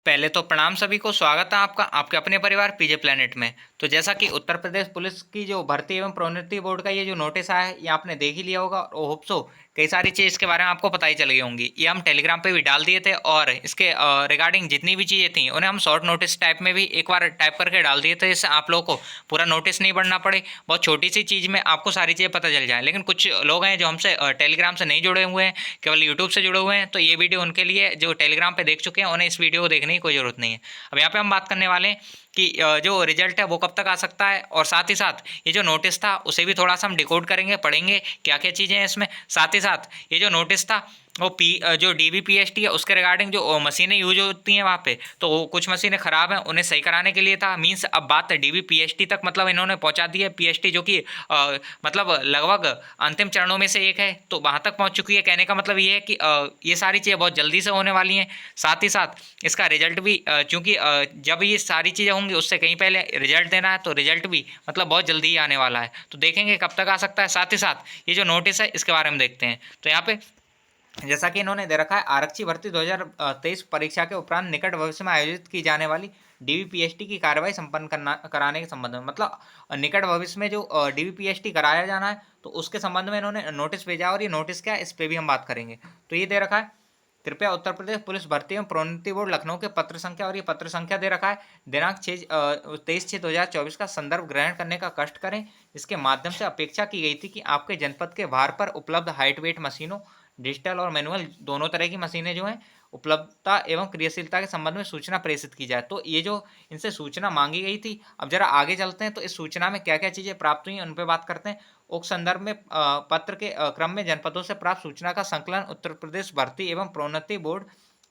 पहले तो प्रणाम सभी को, स्वागत है आपका आपके अपने परिवार पीजे प्लेनेट में। तो जैसा कि उत्तर प्रदेश पुलिस की जो भर्ती एवं प्रोन्नति बोर्ड का ये जो नोटिस आया है, ये आपने देख ही लिया होगा और होप सो कई सारी चीज़ इसके बारे में आपको पता ही चल गई होंगी। ये हम टेलीग्राम पे भी डाल दिए थे और इसके रिगार्डिंग जितनी भी चीज़ें थी उन्हें हम शॉर्ट नोटिस टाइप में भी एक बार टाइप करके डाल दिए थे, जिससे आप लोगों को पूरा नोटिस नहीं पढ़ना पड़े। बहुत छोटी सी चीज़ में आपको सारी चीज़ें पता चल जाए। लेकिन कुछ लोग हैं जो हमसे टेलीग्राम से नहीं जुड़े हुए हैं, केवल यूट्यूब से जुड़े हुए हैं, तो ये वीडियो उनके लिए जो टेलीग्राम पे देख चुके हैं उन्हें इस वीडियो को देखने की कोई ज़रूरत नहीं है। अब यहाँ पे हम बात करने वाले हैं कि जो रिजल्ट है वो कब तक आ सकता है, और साथ ही साथ ये जो नोटिस था उसे भी थोड़ा सा हम डिकोड करेंगे, पढ़ेंगे क्या क्या चीज़ें हैं इसमें। साथ ही साथ ये जो नोटिस था वो जो DBPST है उसके रिगार्डिंग जो मशीनें यूज होती हैं वहाँ पे, तो वो कुछ मशीनें ख़राब हैं उन्हें सही कराने के लिए था। मीन्स अब बात DBPST तक मतलब इन्होंने पहुँचा दी है। PST जो कि मतलब लगभग अंतिम चरणों में से एक है, तो वहाँ तक पहुँच चुकी है। कहने का मतलब ये है कि ये सारी चीज़ें बहुत जल्दी से होने वाली हैं। साथ ही साथ इसका रिजल्ट भी चूँकि जब ये सारी चीज़ें होंगी उससे कहीं पहले रिजल्ट देना है, तो रिजल्ट भी मतलब बहुत जल्दी ही आने वाला है। तो देखेंगे कब तक आ सकता है। साथ ही साथ ये जो नोटिस है इसके बारे में देखते हैं। तो यहाँ पे जैसा कि इन्होंने दे रखा है, आरक्षी भर्ती 2023 परीक्षा के उपरांत निकट भविष्य में आयोजित की जाने वाली DBPST की कार्रवाई संपन्न कराने के संबंध में, मतलब निकट भविष्य में जो DBPST कराया जाना है तो उसके संबंध में इन्होंने नोटिस भेजा। और ये नोटिस क्या है इस पर भी हम बात करेंगे। तो ये दे रखा है, कृपया उत्तर प्रदेश पुलिस भर्ती एवं प्रोन्नति बोर्ड लखनऊ के पत्र संख्या, और ये पत्र संख्या दे रखा है दिनांक 23/6/2024 का संदर्भ ग्रहण करने का कष्ट करें, जिसके माध्यम से अपेक्षा की गई थी कि आपके जनपद के भार पर उपलब्ध हाइट वेट मशीनों, डिजिटल और मैनुअल दोनों तरह की मशीनें जो हैं उपलब्धता एवं क्रियाशीलता के संबंध में सूचना प्रेषित की जाए। तो ये जो इनसे सूचना मांगी गई थी, अब जरा आगे चलते हैं तो इस सूचना में क्या क्या चीज़ें प्राप्त हुई उन पर बात करते हैं। उक्त संदर्भ में पत्र के क्रम में जनपदों से प्राप्त सूचना का संकलन उत्तर प्रदेश भर्ती एवं प्रोन्नति बोर्ड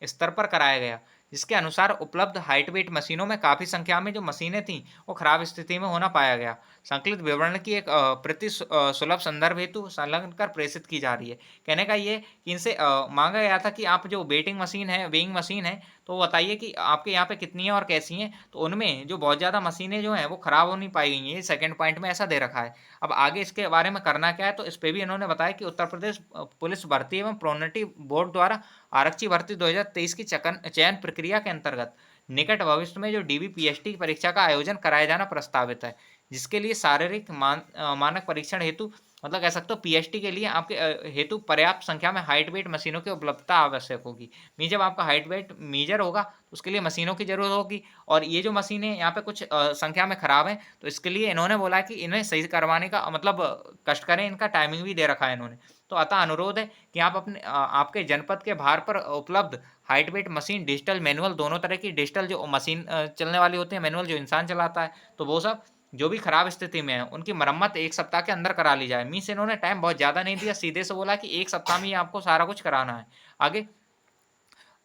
स्तर पर कराया गया, जिसके अनुसार उपलब्ध हाइट वेट मशीनों में काफ़ी संख्या में जो मशीनें थीं वो खराब स्थिति में होना पाया गया। संकलित विवरण की एक प्रति सुलभ संदर्भ हेतु संलग्न कर प्रेषित की जा रही है। कहने का ये कि इनसे मांगा गया था कि आप जो वेटिंग मशीन है, वेइंग मशीन है, तो वो बताइए कि आपके यहाँ पे कितनी है और कैसी हैं। तो उनमें जो बहुत ज़्यादा मशीनें जो हैं वो ख़राब हो नहीं पाई गई हैं। ये सेकंड पॉइंट में ऐसा दे रखा है। अब आगे इसके बारे में करना क्या है, तो इस पे भी इन्होंने बताया कि उत्तर प्रदेश पुलिस भर्ती एवं प्रोन्नति बोर्ड द्वारा आरक्षी भर्ती 2023 की चयन प्रक्रिया के अंतर्गत निकट भविष्य में जो DBPST की परीक्षा का आयोजन कराया जाना प्रस्तावित है, जिसके लिए शारीरिक मानक परीक्षण हेतु, मतलब कह सकते हो PST के लिए आपके हेतु पर्याप्त संख्या में हाइट वेट मशीनों की उपलब्धता आवश्यक होगी। मीन जब आपका हाइट वेट मेजर होगा तो उसके लिए मशीनों की जरूरत होगी। और ये जो मशीनें यहाँ पे कुछ संख्या में खराब हैं, तो इसके लिए इन्होंने बोला कि इन्हें सही करवाने का मतलब कष्ट करें। इनका टाइमिंग भी दे रखा है इन्होंने। तो अतः अनुरोध है कि आप अपने आपके जनपद के भार पर उपलब्ध height weight machine, digital manual दोनों तरह की, डिजिटल जो मशीन चलने वाली होती है, मैनुअल जो इंसान चलाता है, तो वो सब जो भी खराब स्थिति में है उनकी मरम्मत 1 सप्ताह के अंदर करा ली जाए। मीन्स इन्होंने टाइम बहुत ज़्यादा नहीं दिया, सीधे से बोला कि 1 सप्ताह में ही आपको सारा कुछ कराना है। आगे,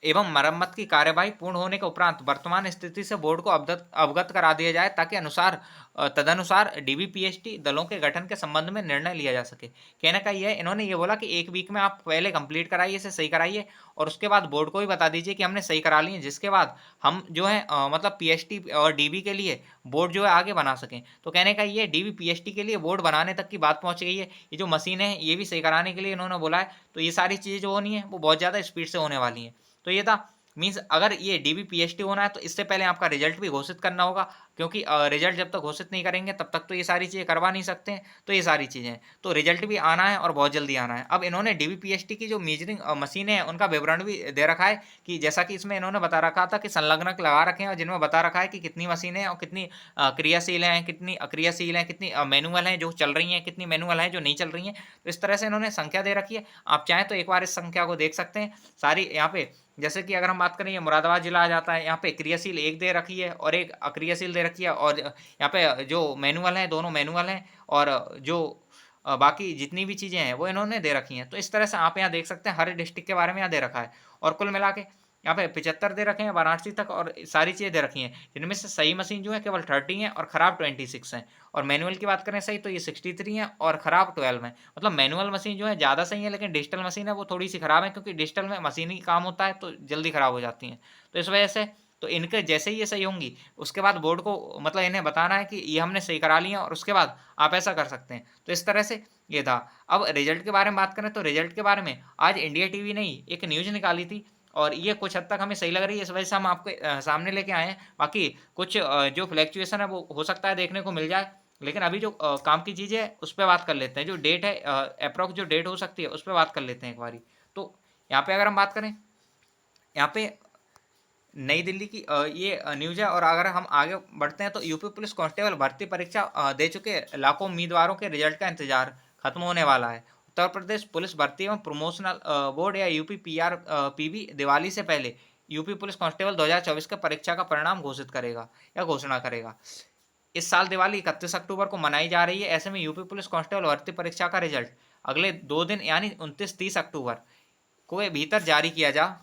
एवं मरम्मत की कार्यवाही पूर्ण होने के उपरांत वर्तमान स्थिति से बोर्ड को अवगत करा दिया जाए, ताकि तदनुसार DBPST दलों के गठन के संबंध में निर्णय लिया जा सके। कहने का ये है, इन्होंने ये बोला कि 1 वीक में आप पहले कंप्लीट कराइए, इसे सही कराइए, और उसके बाद बोर्ड को भी बता दीजिए कि हमने सही करा लिए, जिसके बाद हम जो है मतलब PST और DB के लिए बोर्ड जो है आगे बना सकें। तो कहने का ये DBPST के लिए बोर्ड बनाने तक की बात पहुंच गई है। ये जो मशीनें हैं ये भी सही कराने के लिए इन्होंने बोला है। तो ये सारी चीज़ें जो होनी है वो बहुत ज़्यादा स्पीड से होने वाली हैं। तो ये था, मीन्स अगर ये DBPST होना है तो इससे पहले आपका रिजल्ट भी घोषित करना होगा, क्योंकि रिजल्ट जब तक घोषित नहीं करेंगे तब तक तो ये सारी चीज़ें करवा नहीं सकते हैं। तो ये सारी चीज़ें, तो रिजल्ट भी आना है और बहुत जल्दी आना है। अब इन्होंने DBPST की जो मीजरिंग मशीनें हैं उनका विवरण भी दे रखा है, कि जैसा कि इसमें इन्होंने बता रखा था कि संलग्नक लगा रखे हैं, और जिनमें बता रखा है कि कितनी मशीनें और कितनी क्रियाशील हैं, कितनी अक्रियाशील हैं, कितनी मैनुअल हैं जो चल रही हैं, कितनी मैनुअल हैं जो नहीं चल रही हैं। तो इस तरह से इन्होंने संख्या दे रखी है। आप चाहें तो एक बार इस संख्या को देख सकते हैं सारी यहाँ पे। जैसे कि अगर हम बात करें, ये मुरादाबाद जिला आ जाता है, यहाँ पे क्रियाशील एक दे रखी है और एक अक्रियाशील दे रखी है, और यहाँ पे जो मैनुअल है दोनों मैनुअल हैं, और जो बाकी जितनी भी चीज़ें हैं वो इन्होंने दे रखी हैं। तो इस तरह से आप यहाँ देख सकते हैं हर डिस्ट्रिक्ट के बारे में यहाँ दे रखा है। और कुल मिला के यहाँ पे 75 दे रखे हैं वाराणसी तक, और सारी चीज़ें दे रखी हैं, जिनमें से सही मशीन जो है केवल 30 है और ख़राब 26 हैं। और मैनुअल की बात करें सही, तो ये 63 है और ख़राब 12 है। मतलब मैनुअल मशीन जो है ज़्यादा सही है, लेकिन डिजिटल मशीन है वो थोड़ी सी ख़राब है, क्योंकि डिजिटल में मशीनी काम होता है तो जल्दी ख़राब हो जाती हैं। तो इस वजह से तो इनके जैसे ही ये सही होंगी, उसके बाद बोर्ड को मतलब इन्हें बताना है कि ये हमने सही करा लिया, और उसके बाद आप ऐसा कर सकते हैं। तो इस तरह से ये था। अब रिजल्ट के बारे में बात करें, तो रिजल्ट के बारे में आज इंडिया टीवी ने ही एक न्यूज़ निकाली थी, और ये कुछ हद तक हमें सही लग रही है, इस वजह से हम आपके सामने लेके आए हैं। बाकी कुछ जो फ्लैक्चुएशन है वो हो सकता है देखने को मिल जाए, लेकिन अभी जो काम की चीज़ है उस पर बात कर लेते हैं। जो डेट है, अप्रॉक्स जो डेट हो सकती है उस पर बात कर लेते हैं एक बारी। तो यहाँ पे अगर हम बात करें, यहाँ पे नई दिल्ली की ये न्यूज़ है। और अगर हम आगे बढ़ते हैं तो यूपी पुलिस कांस्टेबल भर्ती परीक्षा दे चुके लाखों उम्मीदवारों के रिजल्ट का इंतजार खत्म होने वाला है। उत्तर प्रदेश पुलिस भर्ती एवं प्रमोशनल बोर्ड या यूपी पीआर पीबी दिवाली से पहले यूपी पुलिस कांस्टेबल 2024 के परीक्षा का परिणाम घोषित करेगा या घोषणा करेगा। इस साल दिवाली 31 अक्टूबर को मनाई जा रही है। ऐसे में यूपी पुलिस कांस्टेबल भर्ती परीक्षा का रिजल्ट अगले 2 दिन यानी 29-30 अक्टूबर को भीतर जारी किया जा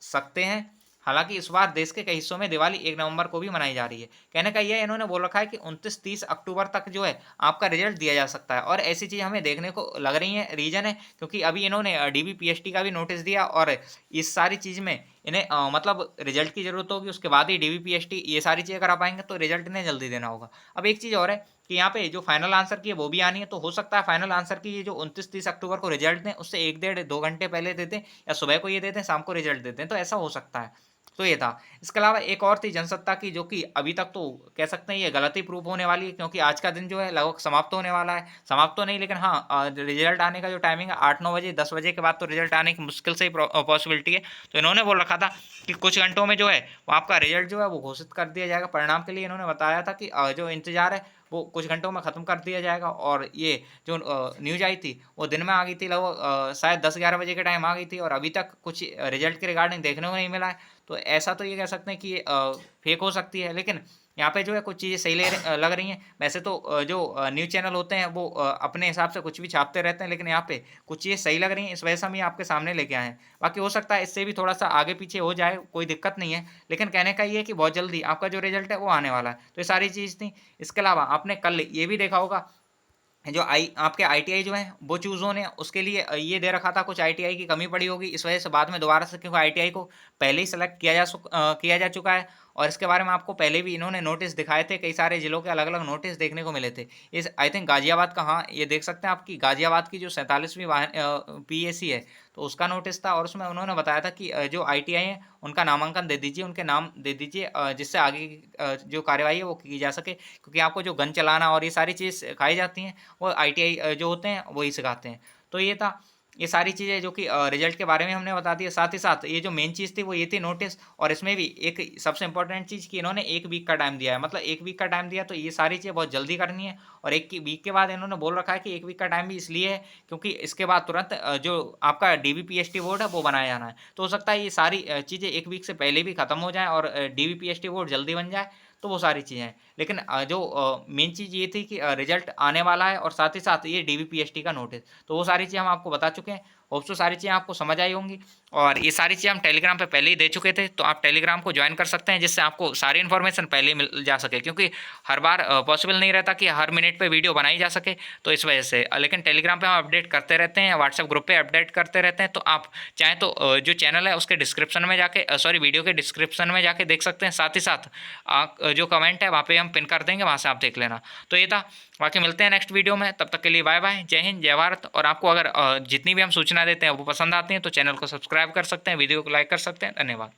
सकते हैं। हालांकि इस बार देश के कई हिस्सों में दिवाली 1 नवंबर को भी मनाई जा रही है। कहने का यह इन्होंने बोल रखा है कि 29-30 अक्टूबर तक जो है आपका रिजल्ट दिया जा सकता है। और ऐसी चीज़ हमें देखने को लग रही है, रीजन है क्योंकि अभी इन्होंने डीबीपीएसटी का भी नोटिस दिया और इस सारी चीज़ में इन्हें मतलब रिजल्ट की जरूरत होगी, उसके बाद ही डीबीपीएसटी ये सारी चीज़ें करा पाएंगे, तो रिजल्ट इन्हें जल्दी देना होगा। अब एक चीज़ और है कि यहाँ पे जो फाइनल आंसर की है वो भी आनी है, तो हो सकता है फाइनल आंसर की ये जो 29-30 अक्टूबर को रिजल्ट दें उससे 1-1.5-2 घंटे पहले देते हैं, या सुबह को ये देते हैं शाम को रिजल्ट देते हैं, तो ऐसा हो सकता है। तो ये था। इसके अलावा एक और थी जनसत्ता की, जो कि अभी तक तो कह सकते हैं ये गलती प्रूफ होने वाली है, क्योंकि आज का दिन जो है लगभग समाप्त होने वाला है। समाप्त तो नहीं, लेकिन हाँ रिजल्ट आने का जो टाइमिंग है 8-9 बजे, 10 बजे के बाद तो रिजल्ट आने की मुश्किल से ही पॉसिबिलिटी है। तो इन्होंने बोल रखा था कि कुछ घंटों में जो है वो आपका रिजल्ट जो है वो घोषित कर दिया जाएगा। परिणाम के लिए इन्होंने बताया था कि जो इंतजार है वो कुछ घंटों में ख़त्म कर दिया जाएगा। और ये जो न्यूज़ आई थी वो दिन में आ गई थी, लगभग शायद 10-11 बजे के टाइम आ गई थी, और अभी तक कुछ रिजल्ट के रिगार्डिंग देखने को नहीं मिला है। तो ऐसा तो ये कह सकते हैं कि ये फेक हो सकती है, लेकिन यहाँ पे जो है कुछ चीज़ें सही लग रही हैं। वैसे तो जो न्यूज़ चैनल होते हैं वो अपने हिसाब से कुछ भी छापते रहते हैं, लेकिन यहाँ पे कुछ चीज़ें सही लग रही हैं, इस वजह से हम ये आपके सामने लेके आए हैं। बाकी हो सकता है इससे भी थोड़ा सा आगे पीछे हो जाए, कोई दिक्कत नहीं है, लेकिन कहने का ये है कि बहुत जल्दी आपका जो रिजल्ट है वो आने वाला है। तो ये सारी चीज़ थी। इसके अलावा आपने कल ये भी देखा होगा, जो आपके आईटीआई जो है वो चूज़ होने उसके लिए ये दे रखा था, कुछ आईटीआई की कमी पड़ी होगी, इस वजह से बाद में दोबारा से, क्योंकि आईटीआई को पहले ही सेलेक्ट किया जा चुका है। और इसके बारे में आपको पहले भी इन्होंने नोटिस दिखाए थे, कई सारे जिलों के अलग अलग नोटिस देखने को मिले थे। इस आई थिंक गाजियाबाद का, हाँ ये देख सकते हैं आपकी गाजियाबाद की जो 47वीं वाहन पीएसी है, तो उसका नोटिस था। और उसमें उन्होंने बताया था कि जो आईटीआई है उनका नामांकन दे दीजिए, उनके नाम दे दीजिए, जिससे आगे की जो कार्यवाही है वो की जा सके, क्योंकि आपको जो गन चलाना और ये सारी चीज़ सिखाई जाती हैं वो आईटीआई जो होते हैं वही सिखाते हैं। तो ये था। ये सारी चीज़ें जो कि रिजल्ट के बारे में हमने बता दिया। साथ ही साथ ये जो मेन चीज़ थी वो ये थी नोटिस, और इसमें भी एक सबसे इंपॉर्टेंट चीज़ कि इन्होंने 1 वीक का टाइम दिया है, मतलब 1 वीक का टाइम दिया, तो ये सारी चीज़ें बहुत जल्दी करनी है। और 1 वीक के बाद इन्होंने बोल रखा है कि 1 वीक का टाइम भी इसलिए है क्योंकि इसके बाद तुरंत जो आपका डीबीपीएसटी बोर्ड है वो बनाया जाना है। तो हो सकता है ये सारी चीज़ें 1 वीक से पहले भी खत्म हो जाए और डीबीपीएसटी बोर्ड जल्दी बन जाए, तो वो सारी चीज़ें हैं। लेकिन जो मेन चीज़ ये थी कि रिजल्ट आने वाला है, और साथ ही साथ ये डीबीपीएसटी का नोटिस, तो वो सारी चीज़ें हम आपको बता चुके हैं। होप सो सारी चीज़ें आपको समझ आई होंगी। और ये सारी चीज़ें हम टेलीग्राम पे पहले ही दे चुके थे, तो आप टेलीग्राम को ज्वाइन कर सकते हैं, जिससे आपको सारी इन्फॉर्मेशन पहले ही मिल जा सके, क्योंकि हर बार पॉसिबल नहीं रहता कि हर मिनट पे वीडियो बनाई जा सके, तो इस वजह से। लेकिन टेलीग्राम पे हम अपडेट करते रहते हैं, व्हाट्सएप ग्रुप पे अपडेट करते रहते हैं, तो आप चाहें तो जो चैनल है उसके डिस्क्रिप्शन में जाके, सॉरी वीडियो के डिस्क्रिप्शन में जाके देख सकते हैं। साथ ही साथ जो कमेंट है वहाँ पे हम पिन कर देंगे, वहाँ से आप देख लेना। तो ये था। बाकी मिलते हैं नेक्स्ट वीडियो में, तब तक के लिए बाय बाय, जय हिंद, जय भारत। और आपको अगर जितनी भी हम सूचना देते हैं वो पसंद आती हैं तो चैनल को सब्सक्राइब कर सकते हैं, वीडियो को लाइक कर सकते हैं। धन्यवाद।